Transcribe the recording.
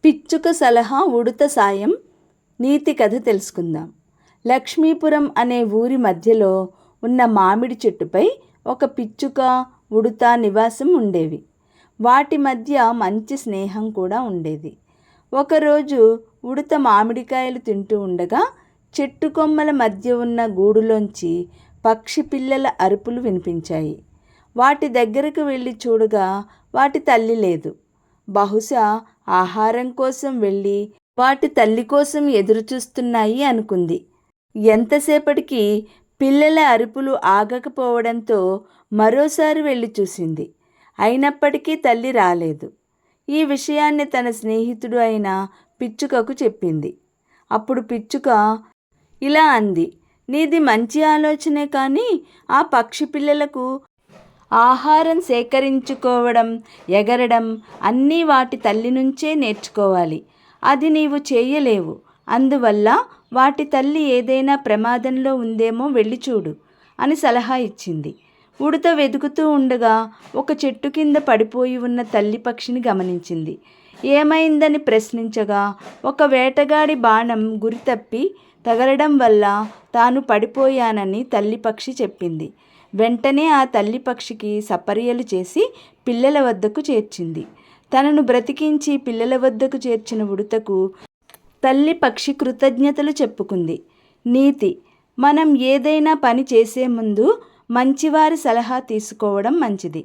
పిచ్చుక సలహా ఉడుత సాయం నీతి కథ తెలుసుకుందాం. లక్ష్మీపురం అనే ఊరి మధ్యలో ఉన్న మామిడి చెట్టుపై ఒక పిచ్చుక, ఉడుత నివాసం ఉండేవి. వాటి మధ్య మంచి స్నేహం కూడా ఉండేది. ఒకరోజు ఉడుత మామిడికాయలు తింటూ ఉండగా చెట్టు కొమ్మల మధ్య ఉన్న గూడులోంచి పక్షి పిల్లల అరుపులు వినిపించాయి. వాటి దగ్గరకు వెళ్ళి చూడగా వాటి తల్లి లేదు. బహుశా ఆహారం కోసం వెళ్ళి వాటి తల్లి కోసం ఎదురుచూస్తున్నాయి అనుకుంది. ఎంతసేపటికి పిల్లల అరుపులు ఆగకపోవడంతో మరోసారి వెళ్ళి చూసింది. అయినప్పటికీ తల్లి రాలేదు. ఈ విషయాన్ని తన స్నేహితుడు అయిన పిచ్చుకకు చెప్పింది. అప్పుడు పిచ్చుక ఇలా అంది, నీది మంచి ఆలోచనే, కానీ ఆ పక్షి పిల్లలకు ఆహారం సేకరించుకోవడం, ఎగరడం అన్నీ వాటి తల్లి నుంచే నేర్చుకోవాలి. అది నీవు చేయలేవు. అందువల్ల వాటి తల్లి ఏదైనా ప్రమాదంలో ఉందేమో వెళ్ళి చూడు అని సలహా ఇచ్చింది. ఉడుత వెతుకుతూ ఉండగా ఒక చెట్టు కింద పడిపోయి ఉన్న తల్లి పక్షిని గమనించింది. ఏమైందని ప్రశ్నించగా ఒక వేటగాడి బాణం గురి తప్పి తగలడం వల్ల తాను పడిపోయానని తల్లి పక్షి చెప్పింది. వెంటనే ఆ తల్లి పక్షికి సపర్యలు చేసి పిల్లల వద్దకు చేర్చింది. తనను బ్రతికించి పిల్లల వద్దకు చేర్చిన ఉడుతకు తల్లి పక్షి కృతజ్ఞతలు చెప్పుకుంది. నీతి: మనం ఏదైనా పని చేసే ముందు మంచివారి సలహా తీసుకోవడం మంచిది.